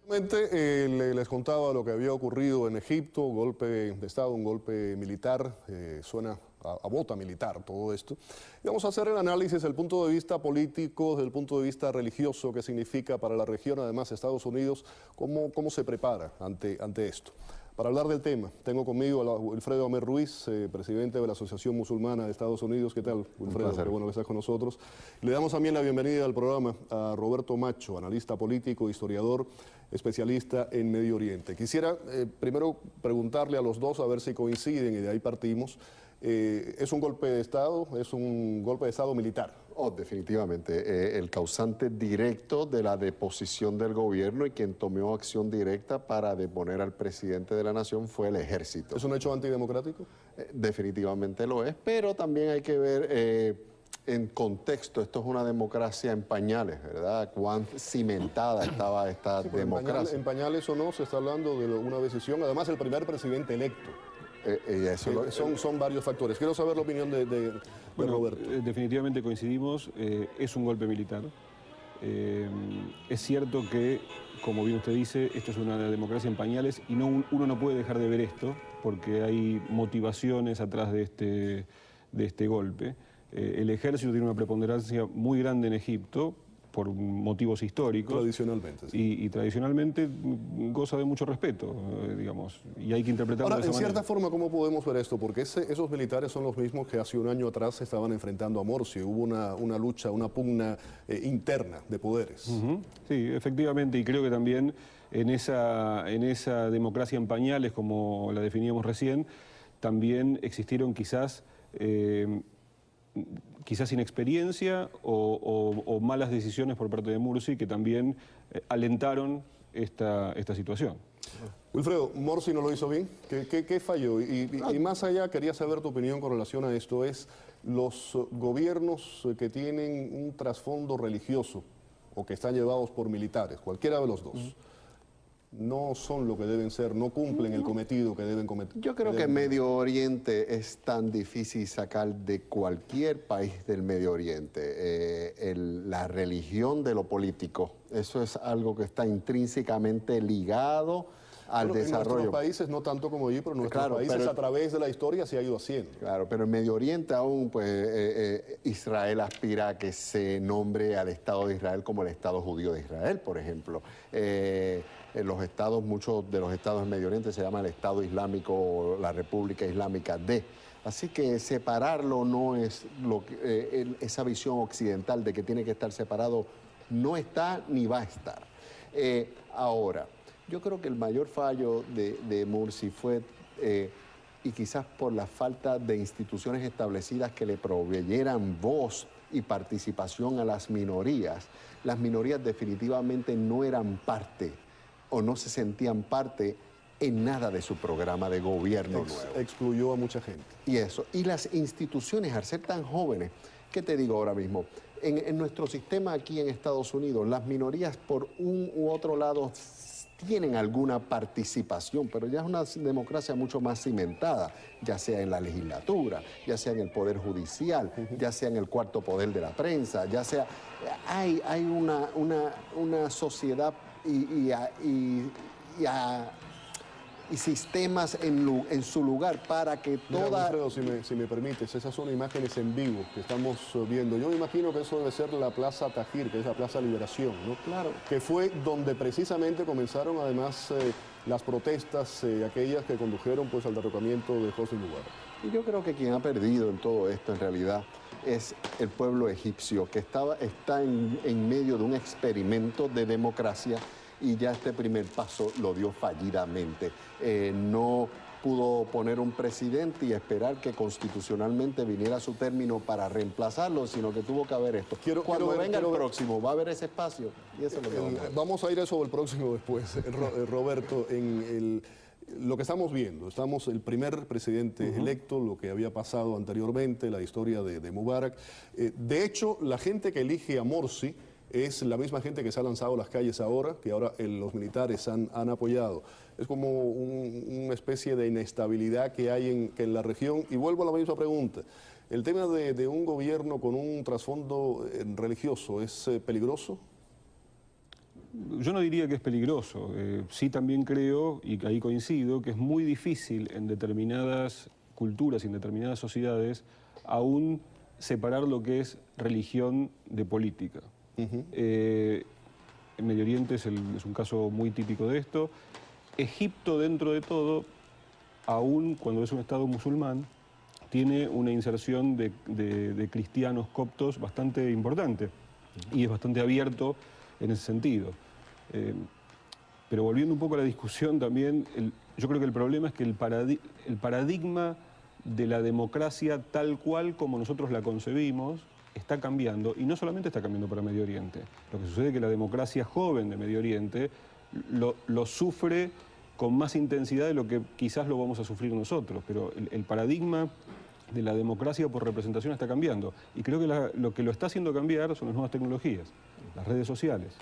Les contaba lo que había ocurrido en Egipto, golpe de Estado, un golpe militar, suena a bota militar todo esto. Y vamos a hacer el análisis desde el punto de vista político, desde el punto de vista religioso, qué significa para la región, además Estados Unidos, cómo se prepara ante esto. Para hablar del tema, tengo conmigo a Wilfredo Amer Ruiz, presidente de la Asociación Musulmana de Estados Unidos. ¿Qué tal, Wilfredo? Qué bueno que estás con nosotros. Le damos también la bienvenida al programa a Roberto Macho, analista político, historiador, especialista en Medio Oriente. Quisiera primero preguntarle a los dos a ver si coinciden y de ahí partimos. ¿Es un golpe de Estado? ¿Es un golpe de Estado militar? Oh, definitivamente. El causante directo de la deposición del gobierno y quien tomó acción directa para deponer al presidente de la nación fue el ejército. ¿Es un hecho antidemocrático? Definitivamente lo es, pero también hay que ver en contexto. Esto es una democracia en pañales, ¿verdad? Cuán cimentada estaba esta democracia. En pañales o no, se está hablando de una decisión, además el primer presidente electo. Son varios factores. Quiero saber la opinión de Roberto. Definitivamente coincidimos, es un golpe militar. Es cierto que, como bien usted dice, esto es una democracia en pañales y uno no puede dejar de ver esto porque hay motivaciones atrás de este golpe. El ejército tiene una preponderancia muy grande en Egipto por motivos históricos. Tradicionalmente, sí. Y tradicionalmente goza de mucho respeto, digamos, y hay que interpretarlo de esa manera. En cierta forma, ¿cómo podemos ver esto? Porque esos militares son los mismos que hace un año atrás se estaban enfrentando a Morsi. Hubo una lucha, una pugna interna de poderes. Sí, efectivamente, y creo que también en esa democracia en pañales, como la definíamos recién, también existieron quizás inexperiencia o malas decisiones por parte de Morsi que también alentaron esta situación. Wilfredo, ¿Morsi no lo hizo bien? ¿Qué falló? Y más allá, quería saber tu opinión con relación a esto, es los gobiernos que tienen un trasfondo religioso o que están llevados por militares, cualquiera de los dos, no son lo que deben ser, no cumplen el cometido que deben cometer. Yo creo que en Medio Oriente es tan difícil sacar de cualquier país del Medio Oriente la religión de lo político. Eso es algo que está intrínsecamente ligado al desarrollo. En nuestros países, no tanto como allí, pero en nuestros países a través de la historia se ha ido haciendo. Claro, pero en Medio Oriente aún, pues, Israel aspira a que se nombre al Estado de Israel como el Estado judío de Israel, por ejemplo. Muchos de los estados en Medio Oriente se llama el Estado Islámico o la República Islámica de. Así que separarlo no es esa visión occidental de que tiene que estar separado, no está ni va a estar. Ahora, yo creo que el mayor fallo de Morsi fue, y quizás por la falta de instituciones establecidas que le proveyeran voz y participación a las minorías definitivamente no eran parte o no se sentían parte en nada de su programa de gobierno nuevo. Excluyó a mucha gente. Y las instituciones, al ser tan jóvenes, ¿qué te digo ahora mismo? En nuestro sistema aquí en Estados Unidos, las minorías por un u otro lado tienen alguna participación, pero ya es una democracia mucho más cimentada, ya sea en la legislatura, ya sea en el poder judicial, ya sea en el cuarto poder de la prensa, ya sea... Hay una sociedad y sistemas en su lugar para que toda... Alfredo, si me permites, esas son imágenes en vivo que estamos viendo. Yo me imagino que eso debe ser la Plaza Tahrir, que es la Plaza Liberación, ¿no? Claro. Que fue donde precisamente comenzaron además las protestas, aquellas que condujeron pues al derrocamiento de Hosni Mubarak. Y yo creo que quien ha perdido en todo esto en realidad es el pueblo egipcio, que está en medio de un experimento de democracia y ya este primer paso lo dio fallidamente. No pudo poner un presidente y esperar que constitucionalmente viniera a su término para reemplazarlo, sino que tuvo que haber esto. Cuando venga el próximo, va a haber ese espacio. Y eso es lo que vamos a ir a eso del próximo después, Roberto. Lo que estamos viendo, el primer presidente electo, lo que había pasado anteriormente, la historia de Mubarak. De hecho, la gente que elige a Morsi es la misma gente que se ha lanzado a las calles ahora, que ahora los militares han apoyado. Es como una especie de inestabilidad que hay en la región. Y vuelvo a la misma pregunta. ¿El tema de un gobierno con un trasfondo religioso es peligroso? Yo no diría que es peligroso. Sí también creo, y ahí coincido, que es muy difícil en determinadas culturas y en determinadas sociedades aún separar lo que es religión de política. En Medio Oriente es un caso muy típico de esto. Egipto, dentro de todo, aún cuando es un estado musulmán, tiene una inserción de cristianos coptos bastante importante y es bastante abierto en ese sentido. Pero volviendo un poco a la discusión también, yo creo que el problema es que el paradigma de la democracia tal cual como nosotros la concebimos está cambiando, y no solamente está cambiando para Medio Oriente. Lo que sucede es que la democracia joven de Medio Oriente lo sufre con más intensidad de lo que quizás lo vamos a sufrir nosotros, pero el paradigma de la democracia por representación está cambiando. Y creo que lo que lo está haciendo cambiar son las nuevas tecnologías, las redes sociales.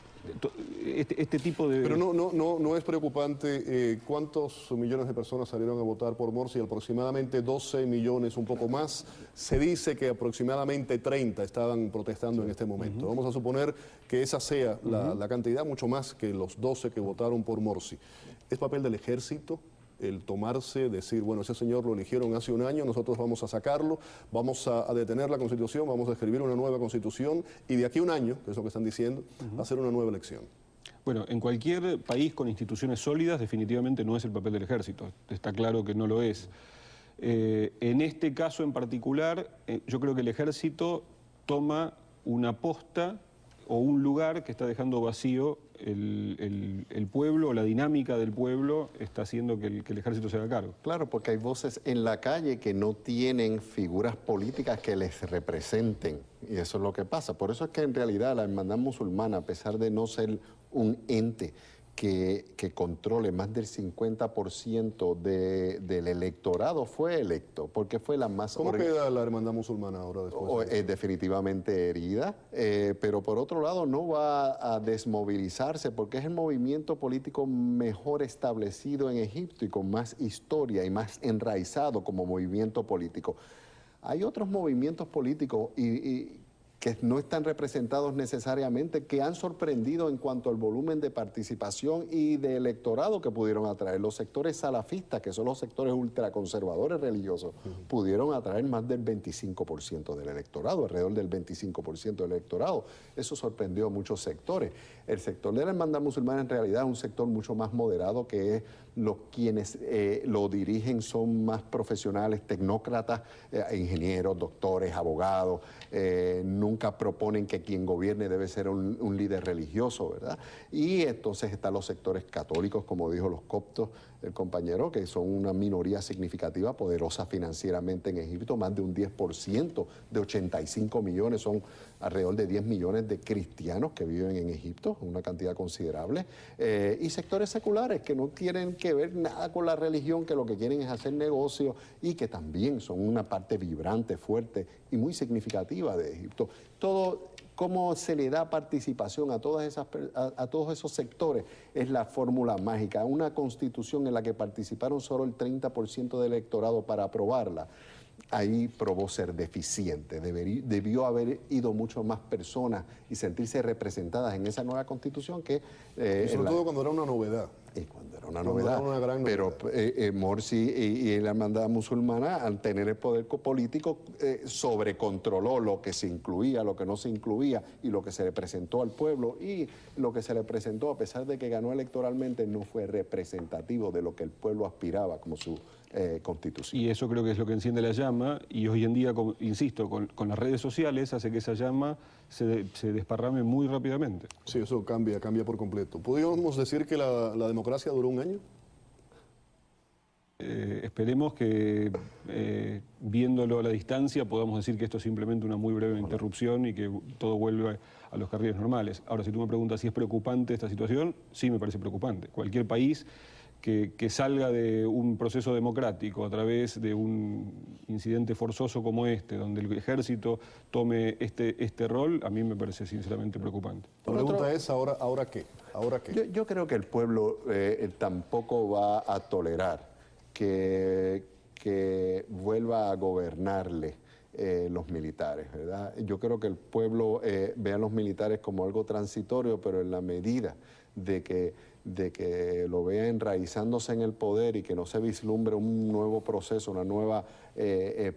Este tipo de... Pero no es preocupante cuántos millones de personas salieron a votar por Morsi. Aproximadamente 12 millones, un poco más. Se dice que aproximadamente 30 estaban protestando en este momento. Vamos a suponer que esa sea la cantidad, mucho más que los 12 que votaron por Morsi. ¿Es papel del ejército el tomarse, decir, bueno, ese señor lo eligieron hace un año, nosotros vamos a sacarlo, vamos a detener la Constitución, vamos a escribir una nueva Constitución y de aquí a un año, que es lo que están diciendo, hacer una nueva elección? Bueno, en cualquier país con instituciones sólidas definitivamente no es el papel del ejército, está claro que no lo es. En este caso en particular, yo creo que el ejército toma una posta o un lugar que está dejando vacío el pueblo, la dinámica del pueblo está haciendo que el ejército se haga cargo. Claro, porque hay voces en la calle que no tienen figuras políticas que les representen, y eso es lo que pasa. Por eso es que en realidad la Hermandad Musulmana, a pesar de no ser un ente que controle más del 50% del electorado, fue electo, porque fue la más... ¿Cómo queda la Hermandad Musulmana ahora después? Es definitivamente herida, pero por otro lado no va a desmovilizarse porque es el movimiento político mejor establecido en Egipto y con más historia y más enraizado como movimiento político. Hay otros movimientos políticos que no están representados necesariamente, que han sorprendido en cuanto al volumen de participación y de electorado que pudieron atraer. Los sectores salafistas, que son los sectores ultraconservadores religiosos, pudieron atraer más del 25% del electorado, alrededor del 25% del electorado. Eso sorprendió a muchos sectores. El sector de la Hermandad Musulmana en realidad es un sector mucho más moderado, que es quienes lo dirigen son más profesionales, tecnócratas, ingenieros, doctores, abogados, nunca proponen que quien gobierne debe ser un líder religioso, ¿verdad? Y entonces están los sectores católicos, como dijo los coptos, el compañero, que son una minoría significativa, poderosa financieramente en Egipto, más de un 10%, de 85 millones, son alrededor de 10 millones de cristianos que viven en Egipto, una cantidad considerable, y sectores seculares que no tienen que ver nada con la religión, que lo que quieren es hacer negocio y que también son una parte vibrante, fuerte y muy significativa de Egipto. Todo, cómo se le da participación a todos esos sectores es la fórmula mágica. Una constitución en la que participaron solo el 30% del electorado para aprobarla, ahí probó ser deficiente. Debió haber ido mucho más personas y sentirse representadas en esa nueva constitución que... y sobre todo cuando era una novedad. Y cuando era una novedad. Era una gran novedad. Pero Morsi y la Hermandad Musulmana, al tener el poder político, sobrecontroló lo que se incluía, lo que no se incluía, y lo que se le presentó al pueblo, y lo que se le presentó, a pesar de que ganó electoralmente, no fue representativo de lo que el pueblo aspiraba como su constitución. Y eso creo que es lo que enciende la llama, y hoy en día, insisto, con las redes sociales hace que esa llama se desparrame muy rápidamente. Sí, eso cambia por completo. ¿Podríamos decir que la democracia duró un año? Esperemos que, viéndolo a la distancia, podamos decir que esto es simplemente una muy breve interrupción y que todo vuelve a los carriles normales. Ahora, si tú me preguntas si es preocupante esta situación, sí me parece preocupante. Cualquier país que salga de un proceso democrático a través de un incidente forzoso como este, donde el ejército tome este rol, a mí me parece sinceramente preocupante. La pregunta es, ¿ahora qué? Yo creo que el pueblo tampoco va a tolerar que vuelva a gobernarle los militares, ¿verdad? Yo creo que el pueblo ve a los militares como algo transitorio, pero en la medida de que lo vea enraizándose en el poder y que no se vislumbre un nuevo proceso, una nueva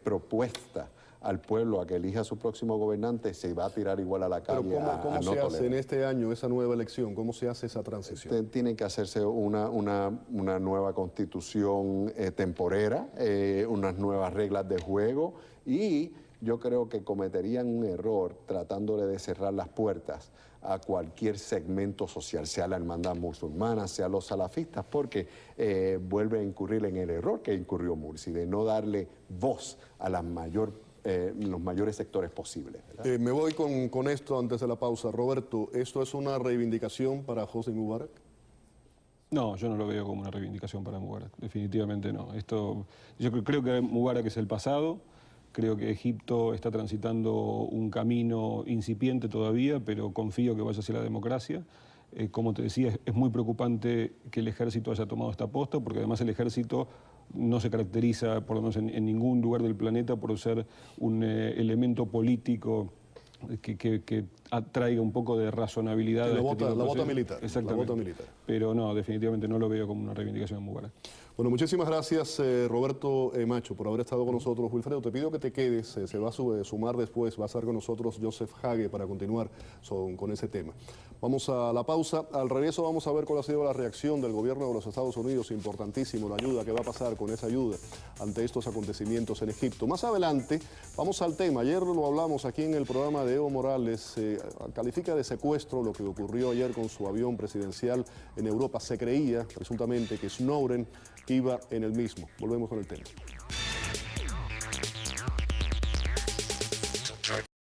propuesta al pueblo a que elija a su próximo gobernante, se va a tirar igual a la calle. Pero ¿cómo se hace en este año esa nueva elección? ¿Cómo se hace esa transición? Tiene que hacerse una nueva constitución temporera, unas nuevas reglas de juego, y yo creo que cometerían un error tratándole de cerrar las puertas a cualquier segmento social, sea la hermandad musulmana, sea los salafistas, porque vuelve a incurrir en el error que incurrió Mursi, de no darle voz a los mayores sectores posibles. Me voy con esto antes de la pausa. Roberto, ¿esto es una reivindicación para Hosni Mubarak? No, yo no lo veo como una reivindicación para Mubarak, definitivamente no. Yo creo que Mubarak es el pasado, creo que Egipto está transitando un camino incipiente todavía, pero confío que vaya hacia la democracia. Como te decía, es muy preocupante que el ejército haya tomado esta posta, porque además el ejército no se caracteriza, por lo menos en ningún lugar del planeta, por ser un elemento político que atraiga un poco de razonabilidad. La bota militar. Exactamente. La bota militar. Pero no, definitivamente no lo veo como una reivindicación de Mubarak. Bueno, muchísimas gracias, Roberto Macho, por haber estado con nosotros. Wilfredo, te pido que te quedes, se va a sumar después, va a estar con nosotros Joseph Hage para continuar con ese tema. Vamos a la pausa. Al regreso vamos a ver cuál ha sido la reacción del gobierno de los Estados Unidos. Importantísimo la ayuda que va a pasar con esa ayuda ante estos acontecimientos en Egipto. Más adelante vamos al tema. Ayer lo hablamos aquí en el programa de Evo Morales. Califica de secuestro lo que ocurrió ayer con su avión presidencial en Europa. Se creía presuntamente que Snowden iba en el mismo. Volvemos con el tema.